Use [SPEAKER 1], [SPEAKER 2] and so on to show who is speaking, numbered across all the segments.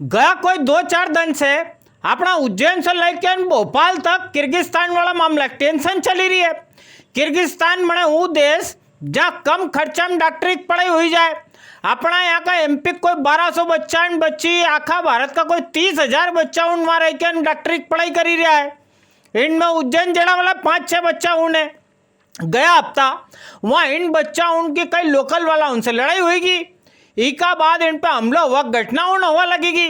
[SPEAKER 1] गया कोई 2-4 दिन से अपना उज्जैन से लेकर भोपाल तक किर्गिस्तान वाला मामला टेंशन चली रही है। किर्गिस्तान मने वो देश जहाँ कम खर्चा में डॉक्टरी की पढ़ाई हुई जाए। अपना यहाँ का एमपी कोई 1200 बच्चा बच्ची, आखा भारत का कोई 30,000 बच्चा उन वहाँ रह के डॉक्टरी की पढ़ाई करी रहा है। इनमें उज्जैन जेड़ा वाला 5-6 बच्चा उन्हें गया हफ्ता वहाँ इन बच्चा उनकी कई लोकल वाला उनसे लड़ाई हुईगी। इका बाद इन पे हमला हुआ, घटना उन हुआ लगेगी।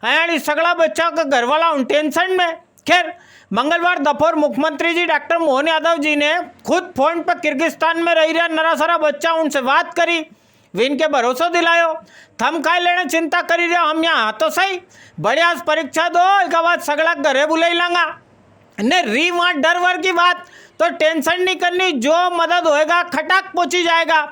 [SPEAKER 1] यानी सगला बच्चा का घर वाला उन टेंशन में। खैर मंगलवार दोपहर मुख्यमंत्री जी डॉक्टर मोहन यादव जी ने खुद फोन पर किर्गिस्तान में रह रहा नरा सारा बच्चा उनसे बात करी। वे इनके भरोसा दिलायो, थम काय लेने चिंता करी रहे, हम यहाँ तो सही बढ़िया परीक्षा दो, एक बाद सगला घरे बुलाई लांगा ने री वहाँ डर वर की बात तो टेंशन नहीं करनी, जो मदद होएगा खटाक पहुंची जाएगा।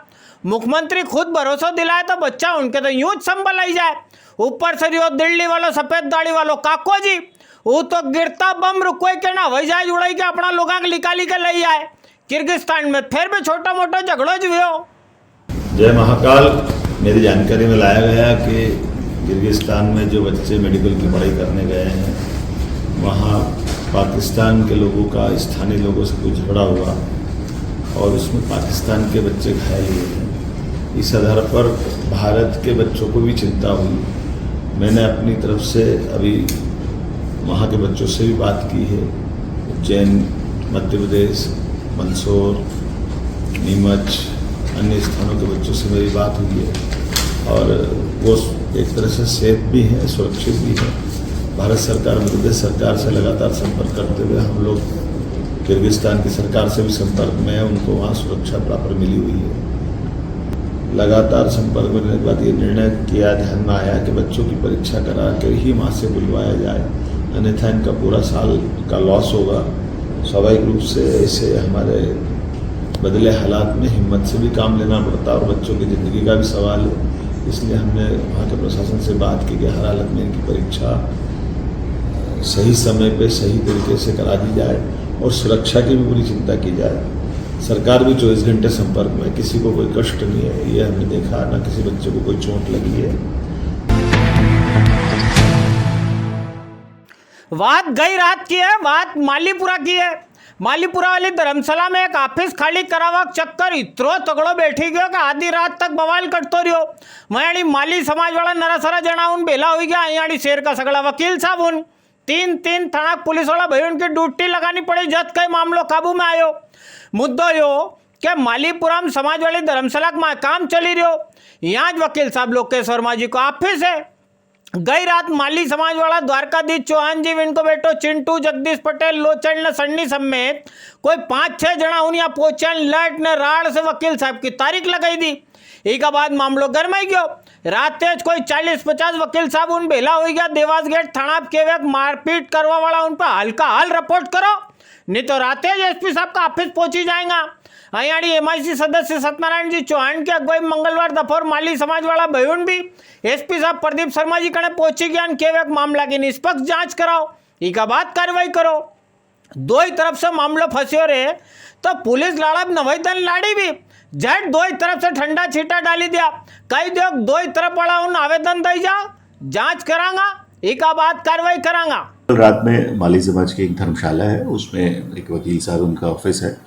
[SPEAKER 1] मुख्यमंत्री खुद भरोसा दिलाए तो बच्चा उनके तो यूं संभल आई जाए। ऊपर से रियो दिल्ली वालों सफेद दाढ़ी वालों काको जी वो तो गिरता बम रुकोई के ना वही जाए उड़ाई के अपना लोगों के निकाली के ले आए। किर्गिस्तान में फिर भी छोटा मोटा झगड़ो जो हो।
[SPEAKER 2] जय महाकाल। मेरी जानकारी में लाया गया कि किर्गिस्तान में जो बच्चे मेडिकल की पढ़ाई करने गए हैं वहाँ पाकिस्तान के लोगों का स्थानीय लोगों से कुछ झगड़ा हुआ और उसमें पाकिस्तान के बच्चे घायल हुए हैं। इस आधार पर भारत के बच्चों को भी चिंता हुई। मैंने अपनी तरफ से अभी वहाँ के बच्चों से भी बात की है। उज्जैन, मध्य प्रदेश, मंदसौर, नीमच, अन्य स्थानों के बच्चों से मेरी बात हुई है और वो एक तरह से सेफ भी हैं, सुरक्षित भी हैं। भारत सरकार, मध्य प्रदेश सरकार से लगातार संपर्क करते हुए हम लोग किर्गिस्तान की सरकार से भी संपर्क में है। उनको वहाँ सुरक्षा प्रॉपर मिली हुई है। लगातार संपर्क में रहने के बाद ये निर्णय किया, ध्यान में आया कि बच्चों की परीक्षा करा के ही वहाँ से बुलवाया जाए, अन्यथा इनका पूरा साल का लॉस होगा। स्वाभाविक रूप से ऐसे हमारे बदले हालात में हिम्मत से भी काम लेना पड़ता और बच्चों की ज़िंदगी का भी सवाल है। इसलिए हमने वहाँ के प्रशासन से बात की कि हर हालत में इनकी परीक्षा सही समय पे सही तरीके से करा दी जाए और सुरक्षा की भी पूरी चिंता की जाए। सरकार भी 24 घंटे संपर्क में, किसी को कोई कष्ट नहीं है, ये हमने देखा, ना किसी बच्चे को कोई चोट लगी है।
[SPEAKER 1] बात गई रात की है, बात मालीपुरा की है। मालीपुरा वाली धर्मशाला में एक ऑफिस खाली करावा चक्कर इतरो तगड़ो बैठी गयो कि आधी रात तक बवाल करतो रहो। वही माली समाज वाला नरा सारा जना उन बेला हो गया। यहाँ शेर का सगड़ा वकील साहब उन तीन थाना पुलिस वाला भाई उनकी ड्यूटी लगानी पड़ी जब कई मामलो काबू में आयो। मुद्दो यो कि मालीपुरा में समाज वाली धर्मशाला में काम चली रहो। यहाँ वकील साहब लोकेश वर्मा जी को ऑफिस है। गई रात माली समाज वाला द्वारकाधीश चौहान जी, इनको बेटो चिंटू, जगदीश पटेल, लोचन न सन्नी समेत कोई 5-6 जना उन यहाँ पहुंचे लट न राड़ से वकील साहब की तारीख लगाई दी। एक बाद मामलो गरमाई गयो। रात तेज कोई 40-50 वकील साहब उन बेला हो गया। देवास गेट थाना के वे मारपीट करवा वाला उन पर हाल का हाल रिपोर्ट करो, नहीं तो रात तेज एसपी साहब का ऑफिस पहुंची जाएगा। हरियाणी एमआईसी सदस्य सत्यनारायण जी चौहान के अगुवाई मंगलवार दोपहर माली समाज वाला भयून भी एसपी साहब प्रदीप शर्मा जी कने पहुंची गया। केवल मामला की निष्पक्ष जांच कराओ, एक बाद कार्रवाई करो। दो ही तरफ से मामलो फंस्यो रहे तो पुलिस लाड़ा नवैदन लाड़ी भी झट दो ही तरफ से ठंडा छीटा डाली दिया। कही दो दो ही तरफ वाला उन आवेदन दे जाओ, जांच करांगा, एक बाद कार्रवाई करांगा।
[SPEAKER 3] रात में माली समाज की एक धर्मशाला है, उसमें एक वकील साहब उनका ऑफिस है,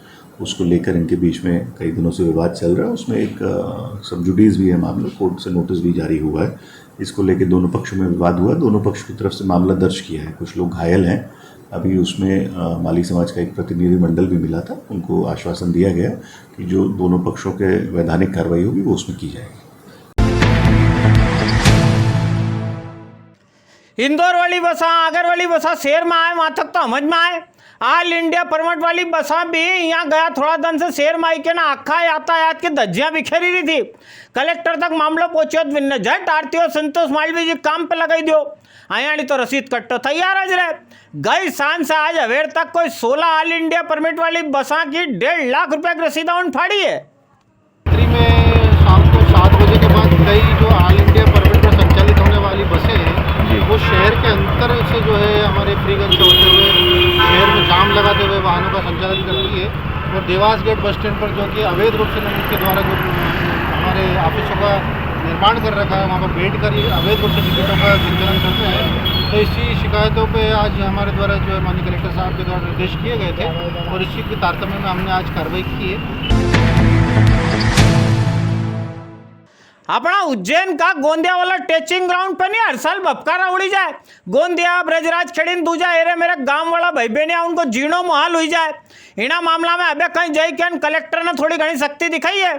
[SPEAKER 3] उसको लेकर इनके बीच में कई दिनों से विवाद चल रहा है। उसमें एक सब जुडिस भी है मामला, कोर्ट से नोटिस भी जारी हुआ है। इसको लेकर दोनों पक्षों में विवाद हुआ, दोनों पक्ष की तरफ से मामला दर्ज किया है। कुछ लोग घायल हैं। अभी उसमें माली समाज का एक प्रतिनिधि मंडल भी मिला था, उनको आश्वासन दिया गया कि जो दोनों पक्षों के वैधानिक कार्रवाई होगी वो उसमें की जाएगी।
[SPEAKER 1] इंदौर वाली बसा, आगर वाली बसा शहर में आए, वहां तक तो समझ में आए। ऑल इंडिया परमिट वाली बसा भी यहाँ गया थोड़ा दिन से शहर में आई के ना आखा यातायात की धज्जियां बिखेरी रही थी। कलेक्टर तक मामला पहुंचो तो झट आरती और संतोष मालवीय जी काम पे लगाई दो। आयाणी तो रसीद कट्टो तैयार आज रहे। गई शाम से आज अवेर तक कोई 16 ऑल इंडिया परमिट वाली बसा की 1.5 लाख रुपए की रसीदा उन फाड़ी है।
[SPEAKER 4] में शाम को 7 बजे के बाद कई जो ऑल इंडिया परमिट पर संचालित होने वाली बसें हैं वो शहर के अंदर से जो है हमारे फ्रीगंज से होते हुए शहर में जाम लगाते हुए वाहनों का संचालन करती है। और देवास गेट बस स्टैंड पर जो कि अवैध रूप से उनके द्वारा जो हमारे ऑफिसों का निर्माण कर रखा है, वहाँ पर बैठ कर ये अवैध रूप से टिकटों का संचालन करते हैं। तो इसी शिकायतों पे आज हमारे द्वारा जो है माननीय कलेक्टर साहब के द्वारा निर्देश किए गए थे और इसी के तारतम्य में हमने आज कार्रवाई की है।
[SPEAKER 1] अपना उज्जैन का गोंदिया वाला टेचिंग ग्राउंड पे नहीं हर साल बपकारा उड़ी जाए। गोंदिया ब्रजराज खेड़ीन दूजा एरे मेरे गांव वाला भाई बहनिया उनको जीणो मुहाल हुई जाए। इना मामला में अबे कहीं जय क्या कलेक्टर ने थोड़ी घनी सख्ती दिखाई है।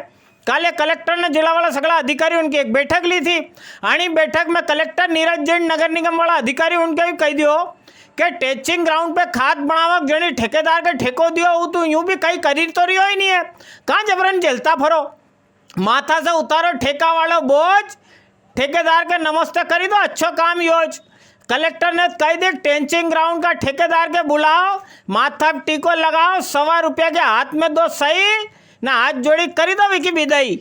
[SPEAKER 1] काले कलेक्टर ने जिला वाला सगला अधिकारी उनकी एक बैठक ली थी। आनी बैठक में कलेक्टर नीरज जैन नगर निगम वाला अधिकारी उनके भी कह दियो कि टेचिंग ग्राउंड पे खाद बनावक जनी ठेकेदार के ठेको दियो वो तो यूं भी कहीं करी तो रही ही नहीं है। कहाँ जबरन झेलता फरो, माथा से उतारो ठेका वालों बोझ, ठेकेदार के नमस्ते करी दो अच्छो काम योज। कलेक्टर ने कह दी टेंचिंग ग्राउंड का ठेकेदार के बुलाओ, माथा टीको लगाओ, ₹1.25 के हाथ में दो सही ना हाथ जोड़ी करी दो विकी विदाई।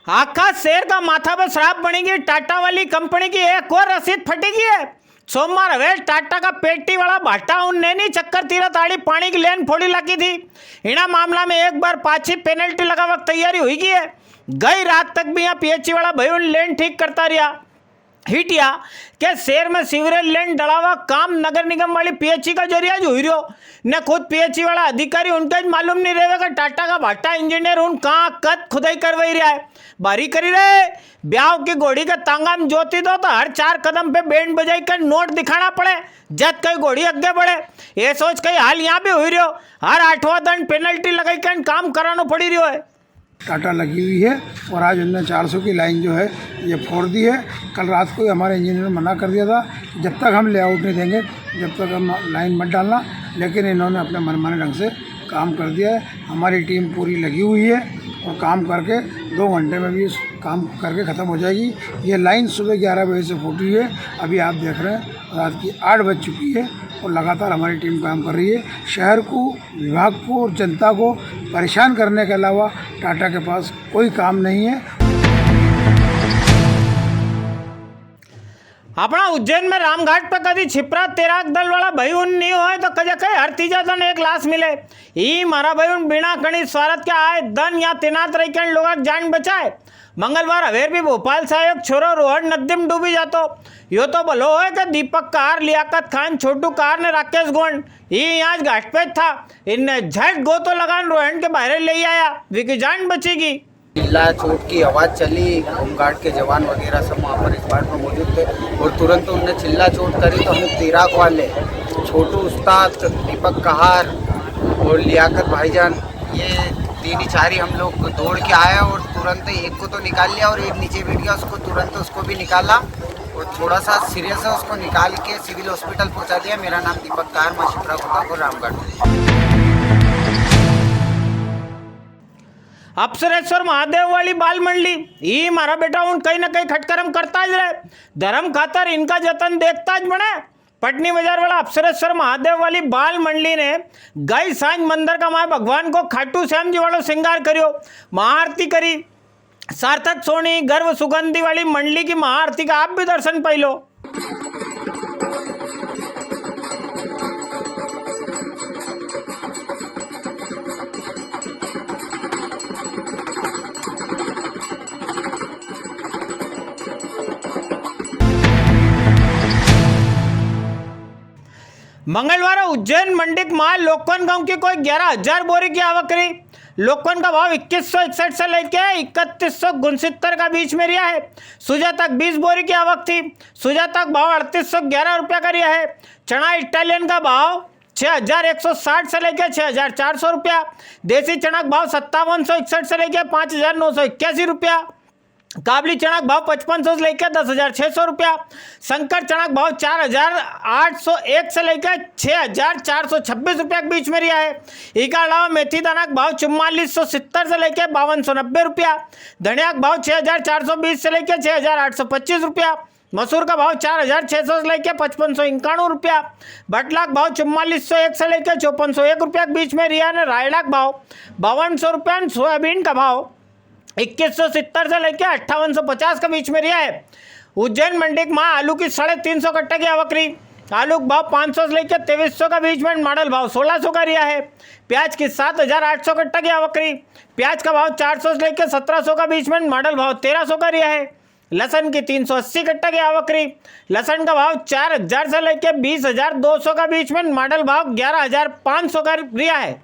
[SPEAKER 1] आखा शेर का माथा पे शराब बनेगी। टाटा वाली कंपनी की एक और रसीद फटेगी है। सोमवार हवेल टाटा का पेटी वाला भाटा उनने नहीं चक्कर तीरा ताड़ी पानी की लेन फोड़ी लगी थी। इना मामला में एक बार पाछी पेनल्टी लगा वक्त तैयारी हुई की है। गई रात तक भी यहाँ पीएचई वाला भाई उन लेन ठीक करता रहा। हिटिया के शहर में सीवरेज लेन डलावा काम नगर निगम वाली पीएचई का जरिया जो हीरो ने खुद पीएचई वाला अधिकारी उनके मालूम नहीं रहेगा टाटा का भाटा इंजीनियर उन कहाँ कद खुदाई करवाई रहा है। बारी करी रहे ब्याह की घोड़ी के तांगा में जोती दो तो हर 4 कदम पे बैंड बजाई कर नोट दिखाना पड़े जब कई घोड़ी आगे बढ़े। ये सोच कई हाल यहाँ भी हुई रहो, हर 8वां दंड पेनल्टी लगाई कर काम कराना पड़ी रही है।
[SPEAKER 5] टाटा लगी हुई है और आज उन्होंने 400 की लाइन जो है ये फोड़ दी है। कल रात को हमारे इंजीनियर ने मना कर दिया था जब तक हम लेआउट नहीं देंगे जब तक हम लाइन मत डालना, लेकिन इन्होंने अपने मनमाने ढंग से काम कर दिया है। हमारी टीम पूरी लगी हुई है और काम करके 2 घंटे में भी काम करके ख़त्म हो जाएगी। ये लाइन सुबह 11 बजे से फूटी है, अभी आप देख रहे हैं रात की 8 बज चुकी है और लगातार हमारी टीम काम कर रही है। शहर को, विभाग को और जनता को परेशान करने के अलावा टाटा के पास कोई काम नहीं है।
[SPEAKER 1] अपना उज्जैन में रामघाट पर कभी छिपरा तेराक दल वाला भाई उन नहीं होए तो कजे कई हर तीजा दिन एक लाश मिले। ई मारा भाई उन बिना कणी स्वार्थ के आए दन या तैनात रह के लोग जान बचाए। मंगलवार हवेर भी भोपाल से एक छोरो रोहन नदी में डूबी जातो। यो तो भलो है कि दीपक कार, लियाकत खान, छोटू कार ने राकेश गोंड ये आज घाट पे था। इनने झट गो तो लगान रोहन के बाहर ले आया, विकी जान बचेगी।
[SPEAKER 6] चिल्ला चोट की आवाज़ चली, होमगार्ड के जवान वगैरह सब वहाँ पर स्पॉट पर मौजूद थे और तुरंत उनने चिल्ला चोट करी तो हम तेराक वाले छोटू उस्ताद, दीपक कहार और लियाकत भाईजान ये 3 ही 4 ही हम लोग दौड़ के आए और तुरंत एक को तो निकाल लिया और एक नीचे बैठ गया, उसको तुरंत उसको भी निकाला और थोड़ा सा सीरियस है उसको निकाल के सिविल हॉस्पिटल पहुँचा दिया। मेरा नाम दीपक कहार, माँ शिप्रा को रामगढ़।
[SPEAKER 1] अप्सरेश्वर महादेव वाली बाल मंडली ये मारा बेटा उन कहीं ना कहीं खटकरम करता ही रहे। धर्म खातर इनका जतन देखता ज बने। पटनी बाजार वाला अप्सरेश्वर महादेव वाली बाल मंडली ने गई सांझ मंदिर का माए भगवान को खाटू श्याम जी वालों श्रृंगार करियो, महाआरती करी। सार्थक सोनी गर्व सुगंधी वाली मंडली की महाआरती का आप भी दर्शन पाई लो। मंगलवार उज्जैन मंडिक माल लोकन गांव की कोई 11,000 बोरी की आवक रही। लोकन का भाव 2161 से लेकर 3169 का बीच में रहा है। सुजाता 20 बोरी की आवक थी। सुजाता का भाव 3811 रुपया का रहा है। चना इटालियन का भाव 6160 से लेकर 6400 रुपया। देसी चना का भाव 5761 से लेकर 5981 रुपया। काबली चना का भाव 5500 से लेकर 10,600 रुपया। संकर चना का भाव 4,801 से लेकर 6,426 रुपया के बीच में रहा है। इसके अलावा मेथी दाना का भाव 4470 से लेकर 5290 रुपया। धनिया का भाव 6,420 से लेकर 6,825 रुपया। मसूर का भाव 4,600 से लेकर 5,591 रुपया। बटला का भाव 4401 से लेकर 5,401 रुपया के बीच में रहा है। रायडा का भाव 5200 रुपया। सोयाबीन का भाव 2170 से लेकर 5850 के बीच में रहा है। उज्जैन मंडी में आलू की 350 कट्टे की आवक रही। आलू का भाव 500 से लेकर 2300 का बीच में, मॉडल भाव 1600 का रिया है। प्याज की 7800 कट्टा की आवकरी, प्याज का भाव 400 से लेकर 1700 का बीच में, मॉडल भाव 1300 का रिया है। लहसन की 380 कट्टा की आवकरी, लहसन का भाव 4000 से लेकर 20200 का बीच में, मॉडल भाव 11500 का रिया है।